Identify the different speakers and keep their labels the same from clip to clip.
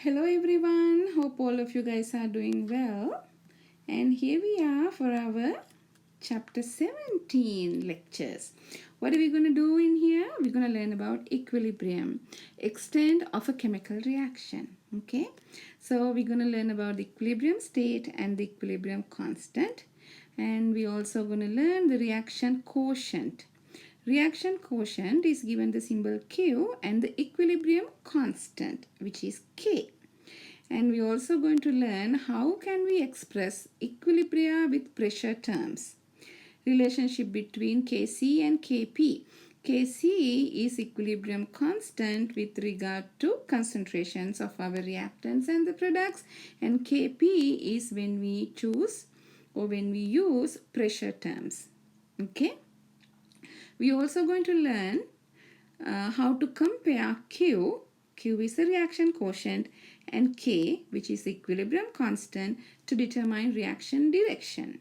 Speaker 1: Hello everyone, hope all of you guys are doing well. And here we are for our chapter 17 lectures. What are we going to do in here? We're going to learn about equilibrium, extent of a chemical reaction. Okay, so we're going to learn about the equilibrium state and the equilibrium constant. And we're also going to learn the reaction quotient. Reaction quotient is given the symbol Q and the equilibrium constant, which is K. And we're also going to learn how can we express equilibria with pressure terms. Relationship between Kc and Kp. Kc is equilibrium constant with regard to concentrations of our reactants and the products, and Kp is when we choose or when we use pressure terms. Okay. We're also going to learn how to compare Q. Q is the reaction quotient, and K, which is the equilibrium constant, to determine reaction direction.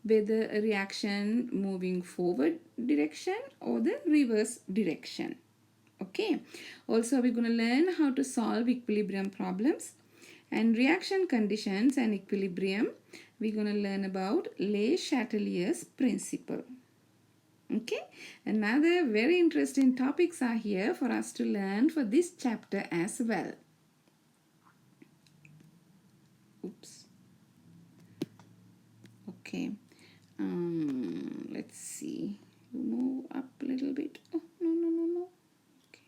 Speaker 1: Whether a reaction moving forward direction or the reverse direction. Okay. Also, we're going to learn how to solve equilibrium problems and reaction conditions and equilibrium. We're going to learn about Le Chatelier's principle. Okay, another very interesting topics are here for us to learn for this chapter as well. Oops. Okay, let's see. Move up a little bit. Oh, no. Okay,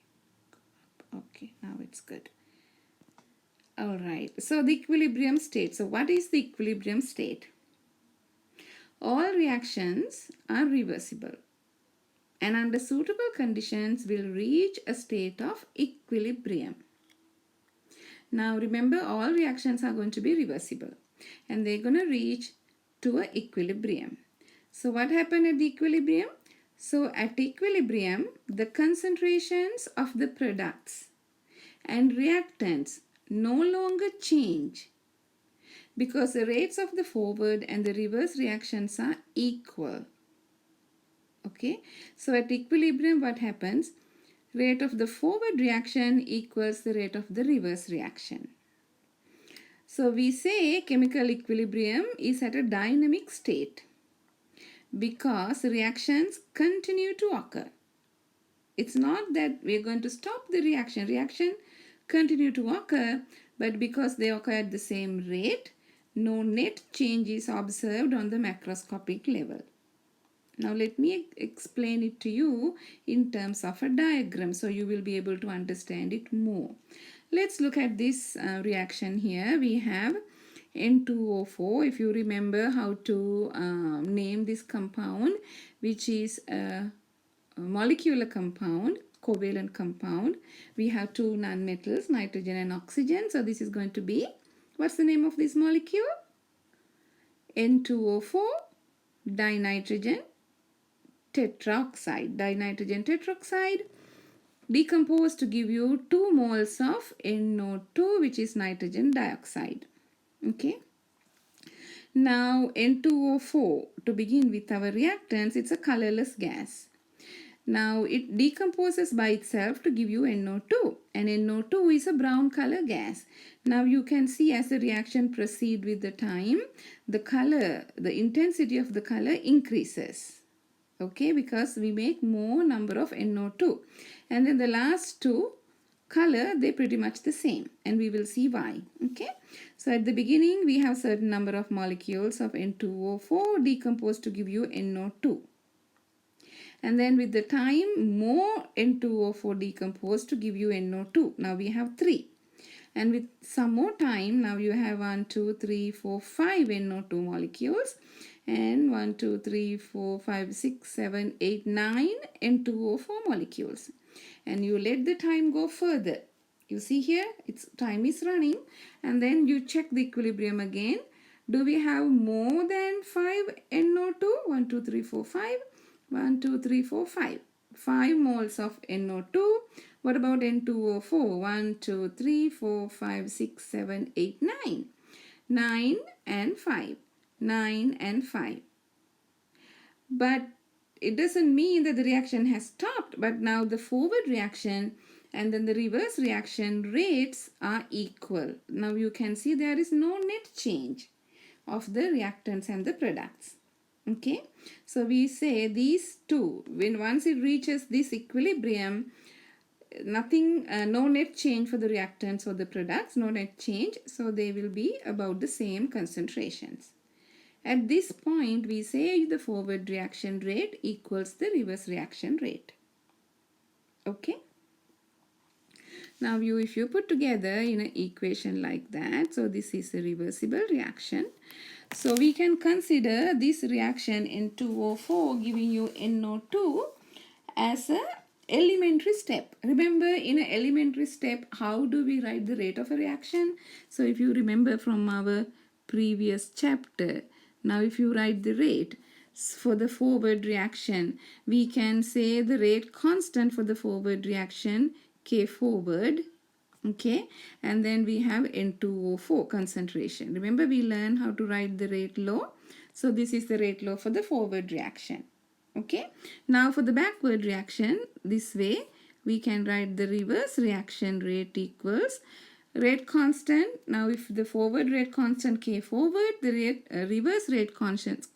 Speaker 1: go up. Okay, now it's good. All right, so the equilibrium state. So what is the equilibrium state? All reactions are reversible and under suitable conditions will reach a state of equilibrium. Now remember, all reactions are going to be reversible and they're going to reach to an equilibrium. So what happened at the equilibrium? So at equilibrium, the concentrations of the products and reactants no longer change because the rates of the forward and the reverse reactions are equal. Okay, so at equilibrium what happens? Rate of the forward reaction equals the rate of the reverse reaction. So we say chemical equilibrium is at a dynamic state because reactions continue to occur. It's not that we're going to stop the reaction. Reaction continue to occur, but because they occur at the same rate, no net change is observed on the macroscopic level. Now let me explain it to you in terms of a diagram so you will be able to understand it more. Let's look at this reaction here. We have N2O4. If you remember how to name this compound, which is a molecular compound, covalent compound. We have two nonmetals, nitrogen and oxygen. So this is going to be, what's the name of this molecule? N2O4 dinitrogen tetroxide. Dinitrogen tetroxide decomposed to give you 2 moles of NO2, which is nitrogen dioxide. Okay. Now N2O4, to begin with our reactants, it's a colorless gas. Now it decomposes by itself to give you NO2, and NO2 is a brown color gas. Now you can see as the reaction proceeds with the time, the color, the intensity of the color increases. Okay, because we make more number of NO2, and then the last two color, they pretty much the same, and we will see why. Okay, so at the beginning we have certain number of molecules of N2O4 decomposed to give you NO2, and then with the time more N2O4 decomposed to give you NO2. Now we have 3, and with some more time, now you have 1, 2, 3, 4, 5 NO2 molecules, and 1, 2, 3, 4, 5, 6, 7, 8, 9 N2O4 molecules. And you let the time go further. You see here, its time is running, and then you check the equilibrium again. Do we have more than 5 NO2? 1, 2, 3, 4, 5. 1, 2, 3, 4, 5. 5 moles of NO2. What about N2O4? 1, 2, 3, 4, 5, 6, 7, 8, 9. 9 and 5. 9 and 5. But it doesn't mean that the reaction has stopped, but now the forward reaction and then the reverse reaction rates are equal. Now you can see there is no net change of the reactants and the products. Okay, so we say these two, when once it reaches this equilibrium, nothing, no net change for the reactants or the products, no net change, so they will be about the same concentrations. At this point, we say the forward reaction rate equals the reverse reaction rate. Okay. Now, if you put together in an equation like that, so this is a reversible reaction. So we can consider this reaction N2O4 giving you NO2 as a elementary step. Remember, in an elementary step, how do we write the rate of a reaction? So if you remember from our previous chapter, now if you write the rate for the forward reaction, we can say the rate constant for the forward reaction K forward, okay, and then we have N2O4 concentration. Remember, we learned how to write the rate law. So this is the rate law for the forward reaction. Okay, now for the backward reaction, this way we can write the reverse reaction rate equals rate constant. Now if the forward rate constant K forward, the reverse rate constant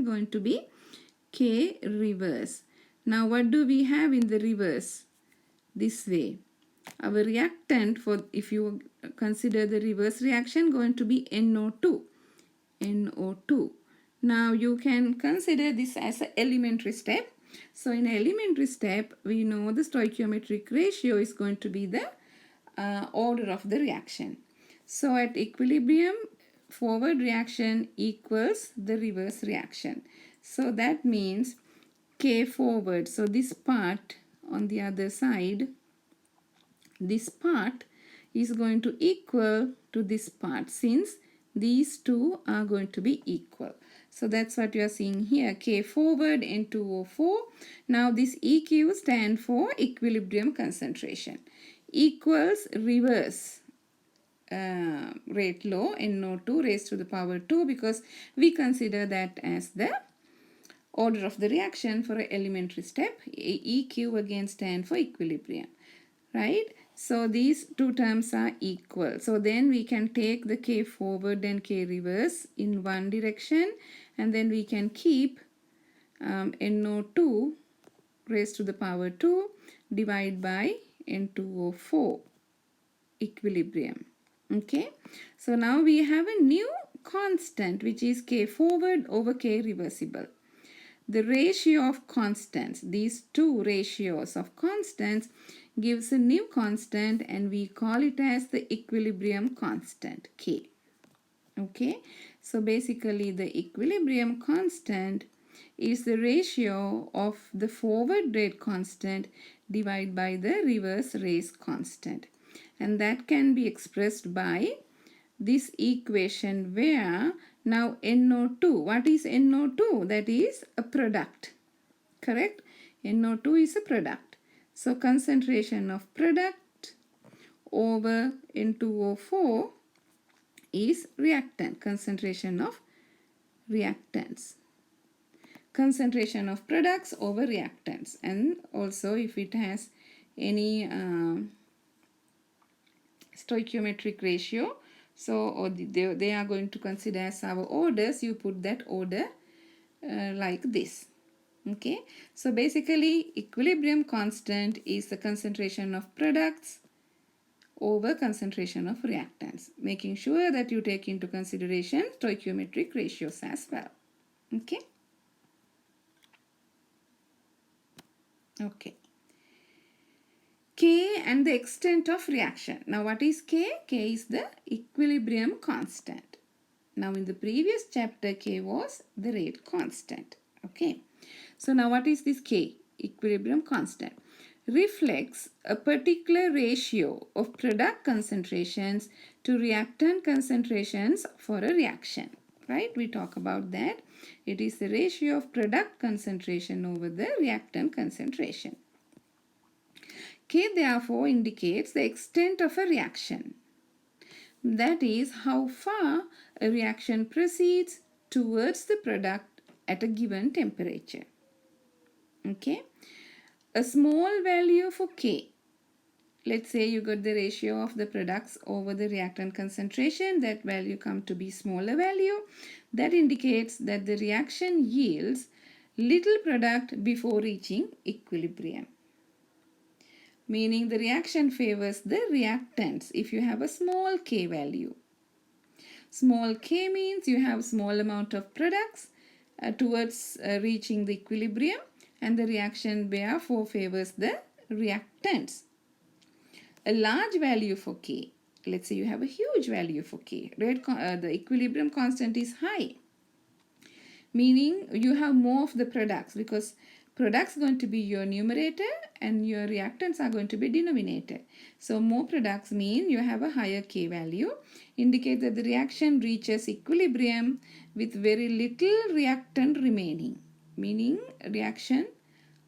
Speaker 1: going to be K reverse. Now what do we have in the reverse? This way, our reactant, for if you consider the reverse reaction, going to be NO2. Now you can consider this as an elementary step. So in elementary step, we know the stoichiometric ratio is going to be the order of the reaction. So at equilibrium, forward reaction equals the reverse reaction. So that means K forward. So this part on the other side, this part is going to equal to this part, since these two are going to be equal. So that's what you are seeing here, K forward N2O4. Now this EQ stands for equilibrium concentration, equals reverse rate law NO2 raised to the power 2, because we consider that as the order of the reaction for an elementary step. EQ again stands for equilibrium, right? So these two terms are equal. So then we can take the K forward and K reverse in one direction, and then we can keep NO2 raised to the power 2 divided by N2O4 equilibrium. Okay, so now we have a new constant, which is K forward over K reversible. The ratio of constants, these two ratios of constants, gives a new constant, and we call it as the equilibrium constant, K. Okay, so basically the equilibrium constant is the ratio of the forward rate constant divided by the reverse rate constant, and that can be expressed by this equation, where now NO2, what is NO2? That is a product, correct? NO2 is a product. So concentration of product over N2O4 is reactant, concentration of reactants. Concentration of products over reactants, and also if it has any stoichiometric ratio, so they are going to consider as our orders, you put that order like this. Okay, so basically equilibrium constant is the concentration of products over concentration of reactants, making sure that you take into consideration stoichiometric ratios as well. Okay. Okay. K and the extent of reaction. Now what is K? K is the equilibrium constant. Now in the previous chapter, K was the rate constant. Okay. So now what is this K? Equilibrium constant. Reflects a particular ratio of product concentrations to reactant concentrations for a reaction. Right? We talk about that. It is the ratio of product concentration over the reactant concentration. K therefore indicates the extent of a reaction. That is how far a reaction proceeds towards the product at a given temperature. Okay. A small value for K let's say you got the ratio of the products over the reactant concentration, that value come to be smaller value. That indicates that the reaction yields little product before reaching equilibrium. Meaning the reaction favors the reactants if you have a small k value. Small k means you have small amount of products towards reaching the equilibrium, and the reaction therefore favors the reactants. A large value for k, let's say you have a huge value for k, the equilibrium constant is high, meaning you have more of the products, because products going to be your numerator and your reactants are going to be denominator. So more products mean you have a higher k value, indicate that the reaction reaches equilibrium with very little reactant remaining, meaning reaction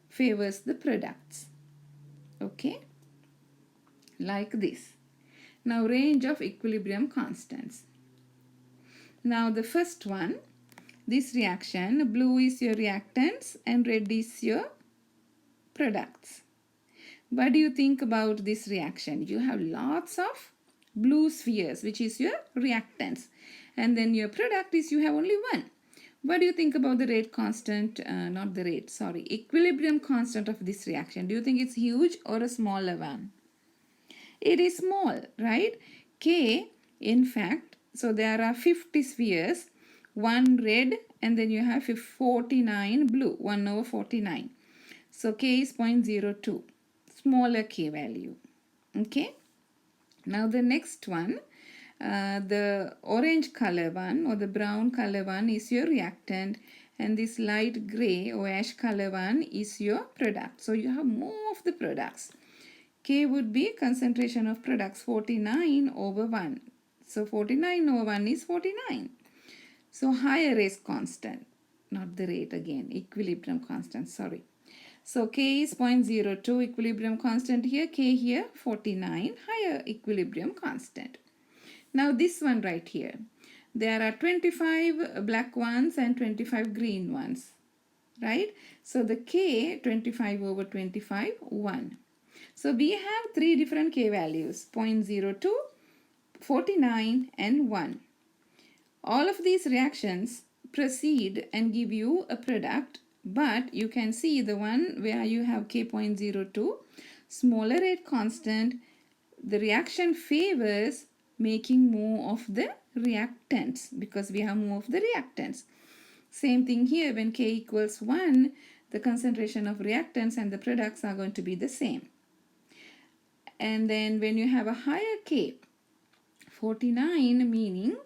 Speaker 1: favors the products. Okay, like this. Now range of equilibrium constants. Now the first one, this reaction, blue is your reactants and red is your products. What do you think about this reaction? You have lots of blue spheres, which is your reactants, and then your product is you have only one. What do you think about the rate constant, equilibrium constant of this reaction? Do you think it's huge or a smaller one? It is small, right? K, in fact, so there are 50 spheres, 1 red, and then you have 49 blue, 1 over 49. So K is 0.02, smaller K value. Okay. Now the next one, the orange color one or the brown color one is your reactant, and this light gray or ash color one is your product. So you have more of the products. K would be concentration of products 49 over 1. So 49 over 1 is 49. So higher is constant, not the rate again, equilibrium constant, sorry. So K is 0.02 equilibrium constant here, K here 49, higher equilibrium constant. Now this one right here, there are 25 black ones and 25 green ones, right? So the K, 25 over 25, 1. So we have three different K values, 0.02, 49 and 1. All of these reactions proceed and give you a product, but you can see the one where you have K 0.02, smaller rate constant, the reaction favors making more of the reactants because we have more of the reactants. Same thing here, when K equals 1, the concentration of reactants and the products are going to be the same. And then when you have a higher K, 49, meaning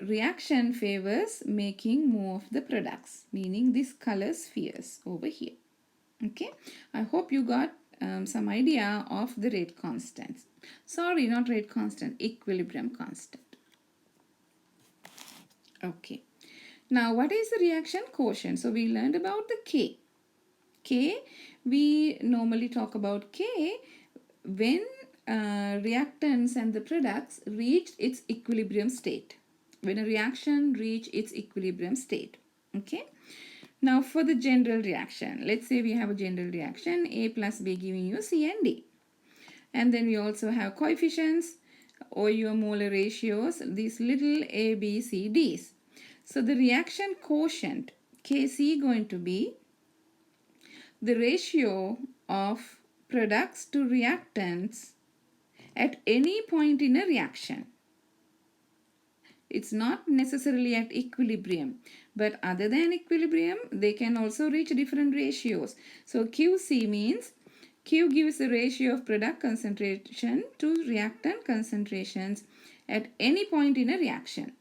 Speaker 1: reaction favors making more of the products, meaning these color spheres over here. Okay, I hope you got some idea of the rate constants. Sorry, not rate constant, equilibrium constant. Okay, now what is the reaction quotient? So we learned about the K. K, we normally talk about K when reactants and the products reach its equilibrium state. When a reaction reach its equilibrium state. Okay. Now for the general reaction, let's say we have a general reaction, A plus B giving you C and D. And then we also have coefficients or your molar ratios, these little A, B, C, D's. So the reaction quotient, Kc, going to be the ratio of products to reactants at any point in a reaction. It's not necessarily at equilibrium, but other than equilibrium, they can also reach different ratios. So QC means Q gives the ratio of product concentration to reactant concentrations at any point in a reaction.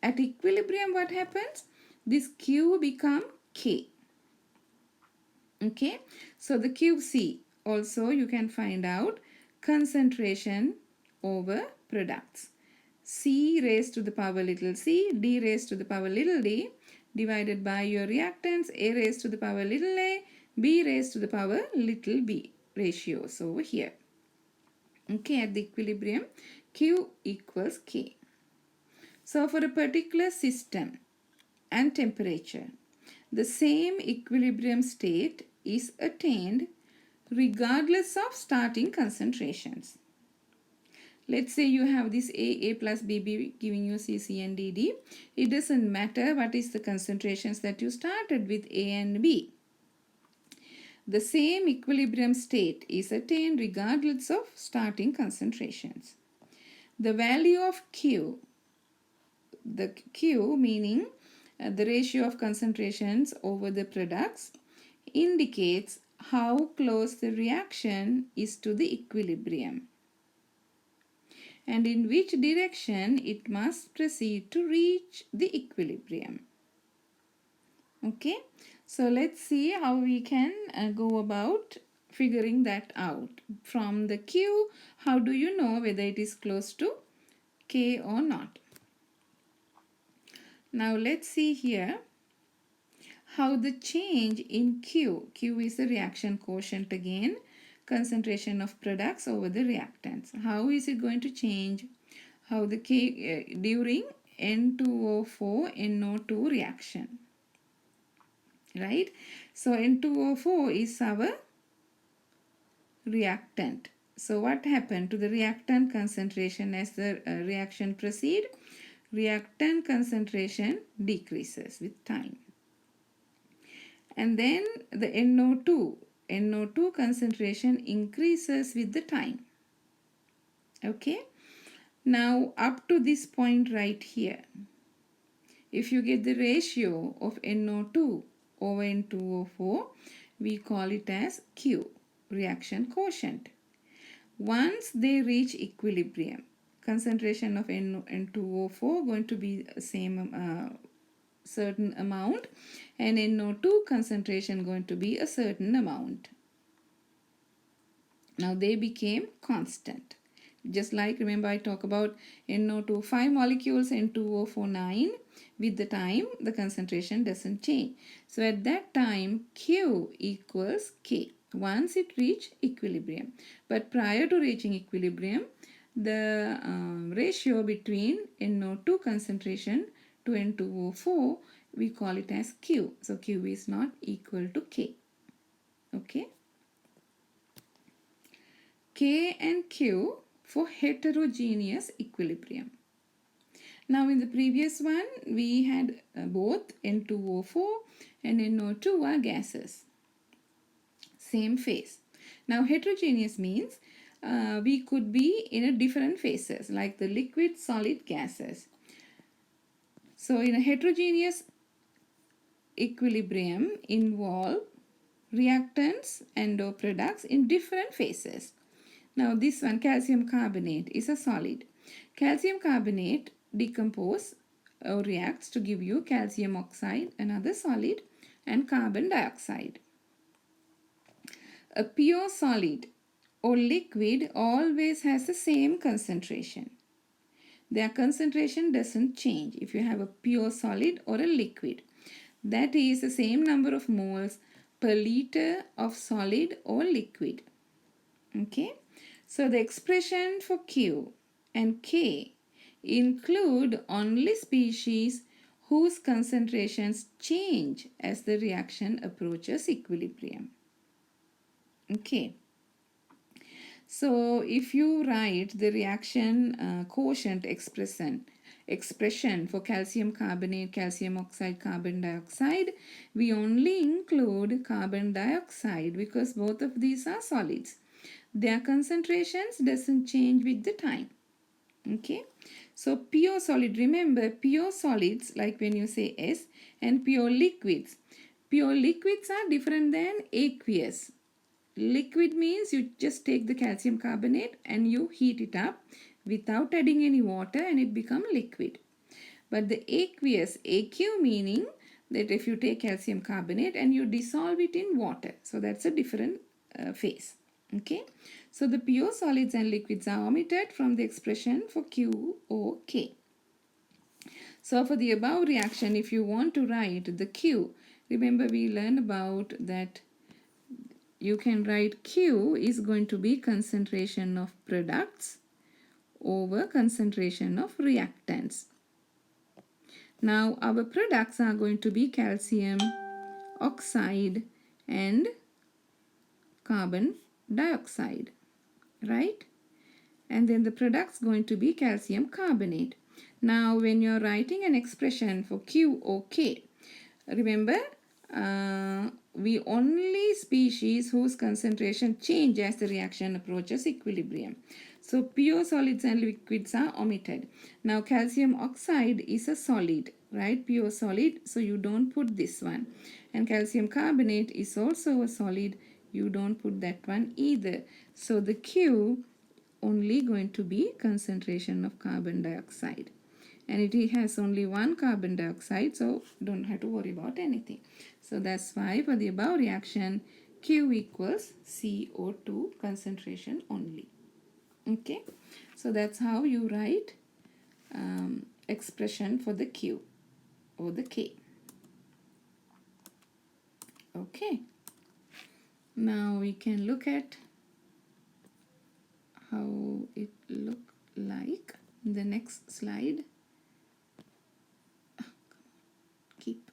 Speaker 1: At equilibrium, what happens? This Q become K. Okay, so the QC also you can find out concentration over products. C raised to the power little c, D raised to the power little d, divided by your reactants, A raised to the power little a, B raised to the power little b ratios over here. Okay, at the equilibrium, Q equals K. So for a particular system and temperature, the same equilibrium state is attained regardless of starting concentrations. Let's say you have this A plus B giving you C and D. It doesn't matter what is the concentrations that you started with A and B. The same equilibrium state is attained regardless of starting concentrations. The value of Q, the Q meaning the ratio of concentrations over the products, indicates how close the reaction is to the equilibrium and in which direction it must proceed to reach the equilibrium. Okay, so let's see how we can go about figuring that out. From the Q, how do you know whether it is close to K or not? Now let's see here how the change in Q is the reaction quotient again, concentration of products over the reactants. How is it going to change? How the K during N2O4 NO2 reaction, right? So N2O4 is our reactant. So what happened to the reactant concentration as the reaction proceeds? Reactant concentration decreases with time. And then the NO2 concentration increases with the time. Okay. Now up to this point right here, if you get the ratio of NO2 over N2O4, we call it as Q, reaction quotient. Once they reach equilibrium, concentration of N2O4 going to be same certain amount and NO2 concentration going to be a certain amount. Now they became constant. Just like, remember I talk about NO2 5 molecules, N2O4 9. With the time, the concentration doesn't change. So at that time, Q equals K once it reach equilibrium. But prior to reaching equilibrium, the ratio between NO2 concentration to N2O4, we call it as Q. So Q is not equal to K. Okay. K and Q for heterogeneous equilibrium. Now in the previous one, we had both N2O4 and NO2 are gases. Same phase. Now heterogeneous means we could be in a different phases like the liquid, solid, gases. So in a heterogeneous equilibrium involve reactants and or products in different phases. Now this one, calcium carbonate, is a solid. Calcium carbonate decompose or reacts to give you calcium oxide, another solid, and carbon dioxide. A pure solid or liquid always has the same concentration. Their concentration doesn't change if you have a pure solid or a liquid. That is the same number of moles per liter of solid or liquid. Okay. So the expression for Q and K include only species whose concentrations change as the reaction approaches equilibrium. Okay. So if you write the reaction quotient expression for calcium carbonate, calcium oxide, carbon dioxide, we only include carbon dioxide because both of these are solids. Their concentrations doesn't change with the time. Okay. So pure solid, remember pure solids like when you say S, and pure liquids. Pure liquids are different than aqueous. Liquid means you just take the calcium carbonate and you heat it up without adding any water and it becomes liquid. But the aqueous, AQ meaning that if you take calcium carbonate and you dissolve it in water. So that's a different phase. Okay. So the pure solids and liquids are omitted from the expression for Q or K. So for the above reaction, if you want to write the Q, remember we learned about that you can write Q is going to be concentration of products over concentration of reactants. Now our products are going to be calcium oxide and carbon dioxide, right? And then the product's going to be calcium carbonate. Now when you're writing an expression for QOK, remember we only species whose concentration change as the reaction approaches equilibrium. So pure solids and liquids are omitted. Now calcium oxide is a solid, right? Pure solid, so you don't put this one. And calcium carbonate is also a solid, you don't put that one either. So the Q only going to be concentration of carbon dioxide, and it has only one carbon dioxide, so don't have to worry about anything. So that's why for the above reaction Q equals CO2 concentration only. Okay, so that's how you write expression for the Q or the K. Okay, now we can look at how it look like in the next slide. Keep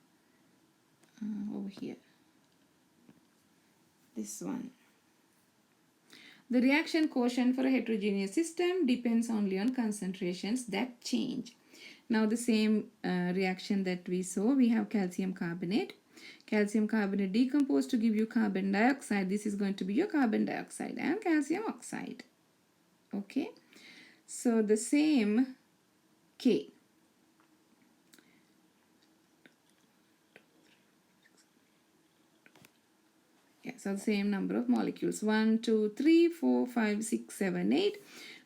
Speaker 1: over here, this one. The reaction quotient for a heterogeneous system depends only on concentrations that change. Now the same reaction that we saw, we have calcium carbonate. Calcium carbonate decomposed to give you carbon dioxide. This is going to be your carbon dioxide and calcium oxide. Okay, so the same K. Yeah, so the same number of molecules. 1, 2, 3, 4, 5, 6, 7, 8.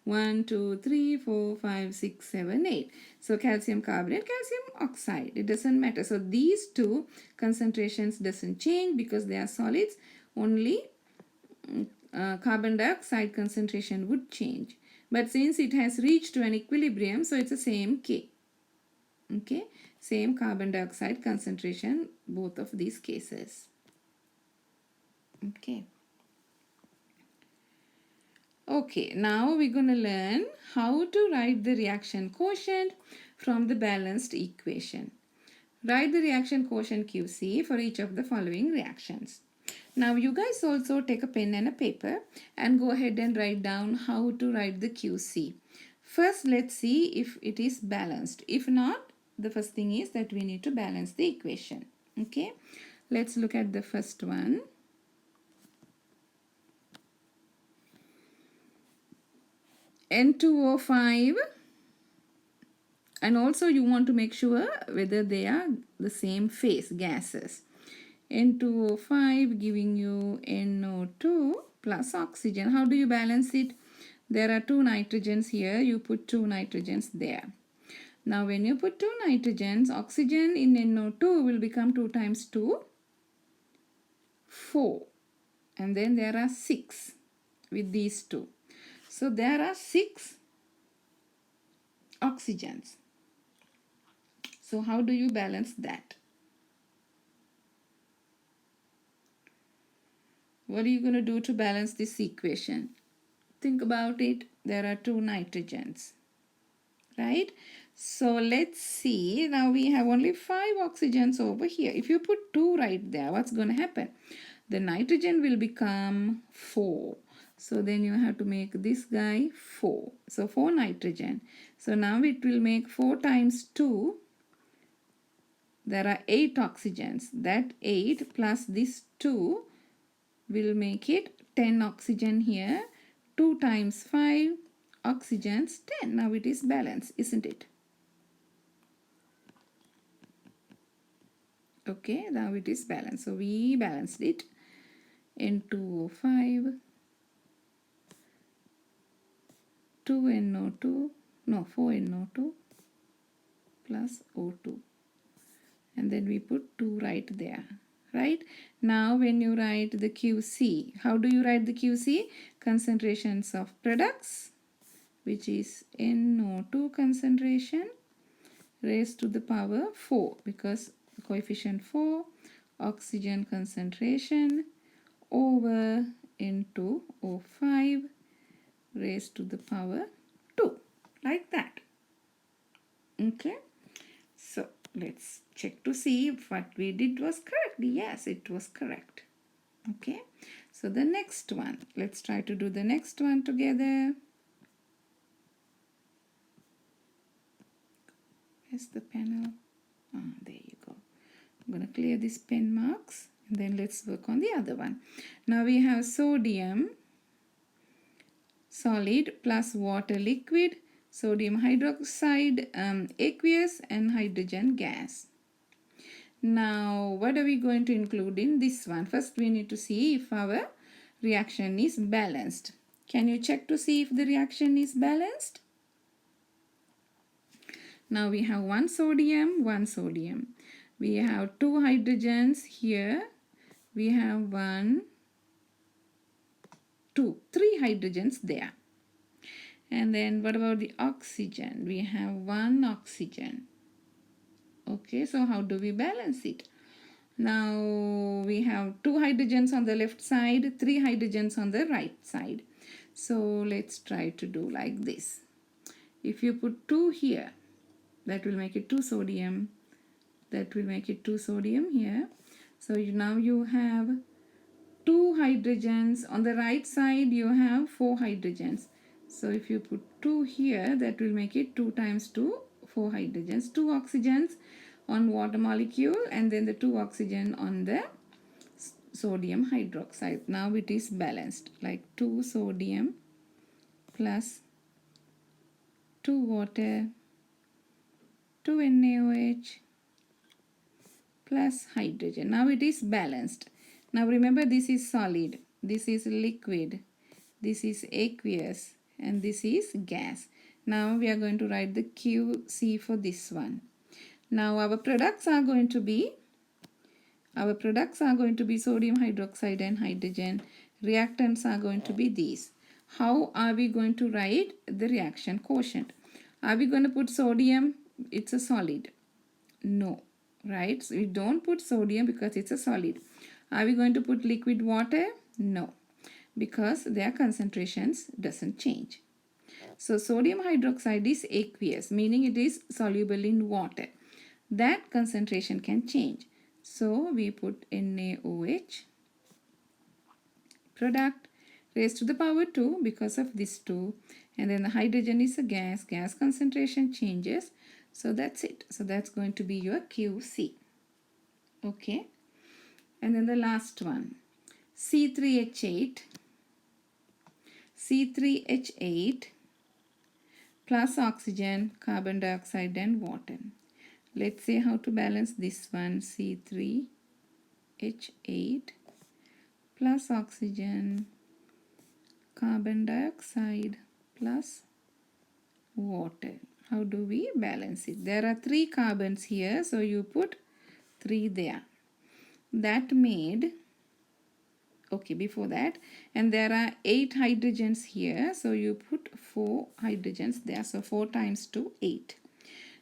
Speaker 1: 1, 2, 3, 4, 5, 6, 7, 8. So calcium carbonate, calcium oxide. It doesn't matter. So these two concentrations doesn't change because they are solids. Only carbon dioxide concentration would change. But since it has reached to an equilibrium, so it's the same K. Okay, same carbon dioxide concentration, both of these cases. Okay. Okay, now we're going to learn how to write the reaction quotient from the balanced equation. Write the reaction quotient QC for each of the following reactions. Now you guys also take a pen and a paper and go ahead and write down how to write the QC. First, let's see if it is balanced. If not, the first thing is that we need to balance the equation. Okay, let's look at the first one. N2O5, and also you want to make sure whether they are the same phase gases. N2O5 giving you NO2 plus oxygen. How do you balance it? There are two nitrogens here, you put two nitrogens there. Now when you put two nitrogens, oxygen in NO2 will become 2 times 2, 4, and then there are 6 with these two. So there are 6 oxygens. So how do you balance that? What are you going to do to balance this equation? Think about it. There are 2 nitrogens, right? So let's see. Now we have only 5 oxygens over here. If you put 2 right there, what's going to happen? The nitrogen will become 4. So then you have to make this guy 4. So 4 nitrogen. So now it will make 4 times 2. There are 8 oxygens. That 8 plus this 2 will make it 10 oxygen here. 2 times 5 oxygens, 10. Now it is balanced, isn't it? Okay, now it is balanced. So we balanced it. N2O5, 2NO2, no, 4NO2 plus O2. And then we put 2 right there, right? Now when you write the QC, how do you write the QC? Concentrations of products, which is NO2 concentration raised to the power 4, because the coefficient 4, oxygen concentration over into O5 raised to the power 2, like that. Okay, so let's check to see if what we did was correct. Yes, it was correct. Okay, So the next one, let's try to do the next one together. Where's the panel? Ah, there you go. I'm going to clear these pen marks and then let's work on the other one. Now we have sodium solid plus water liquid, sodium hydroxide aqueous, and hydrogen gas. Now what are we going to include in this one? First we need to see if our reaction is balanced. Can you check to see if the reaction is balanced? Now we have one sodium. We have two hydrogens here. We have one, two, three hydrogens there. And then what about the oxygen? We have one oxygen. Okay, so how do we balance it? Now we have two hydrogens on the left side, three hydrogens on the right side. So let's try to do like this. If you put 2 here, that will make it 2 sodium. That will make it 2 sodium here. So now you have 2 hydrogens. On the right side you have 4 hydrogens. So if you put 2 here, that will make it 2 times 2, 4 hydrogens. 2 oxygens on water molecule and then the 2 oxygen on the sodium hydroxide. Now it is balanced, like 2 sodium plus 2 water, 2 NaOH plus hydrogen. Now it is balanced. Now remember, this is solid, this is liquid, this is aqueous, and this is gas. Now we are going to write the QC for this one. Now our products are going to be sodium hydroxide and hydrogen. Reactants are going to be these. How are we going to write the reaction quotient? Are we going to put sodium? It's a solid. No, right? So we don't put sodium because it's a solid. Are we going to put liquid water? No, because their concentrations doesn't change. So sodium hydroxide is aqueous, meaning it is soluble in water. That concentration can change. So we put NaOH, product, raised to the power 2 because of this 2. And then the hydrogen is a gas. Gas concentration changes. So that's it. So that's going to be your QC. Okay. And then the last one, C3H8 plus oxygen, carbon dioxide and water. Let's see how to balance this one. C3H8 plus oxygen, carbon dioxide plus water. How do we balance it? There are 3 carbons here, so you put 3 there. That made, okay, before that, and there are 8 hydrogens here, so you put 4 hydrogens there. So 4 times 2, 8.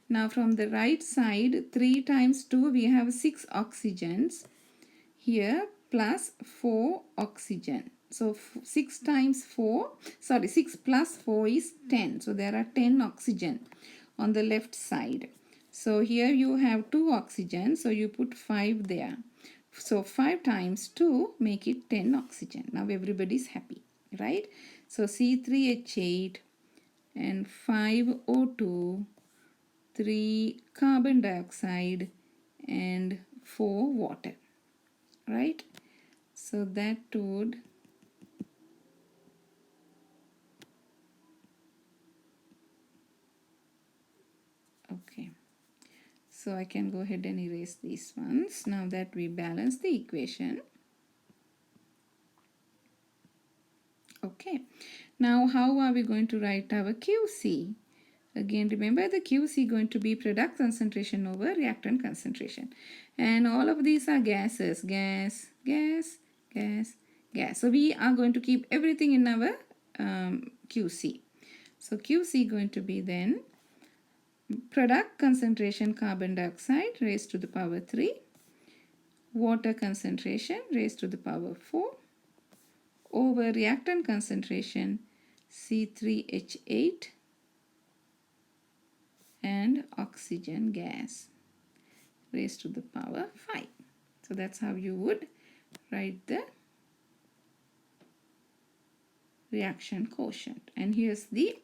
Speaker 1: Now from the right side, 3 times 2, we have 6 oxygens here plus 4 oxygen. So 6 plus 4 is 10. So there are 10 oxygen on the left side. So here you have 2 oxygen, so you put 5 there. So 5 times 2 make it 10 oxygen. Now everybody is happy, right? So C3H8 and 5 O2, 3 carbon dioxide and 4 water, right? So that would okay. So I can go ahead and erase these ones now that we balance the equation. Okay. Now how are we going to write our QC? Again, remember the QC going to be product concentration over reactant concentration. And all of these are gases. Gas, gas, gas, gas. So we are going to keep everything in our QC. So QC going to be then product concentration carbon dioxide raised to the power 3. Water concentration raised to the power 4. Over reactant concentration C3H8 and oxygen gas raised to the power 5. So that's how you would write the reaction quotient. And here's the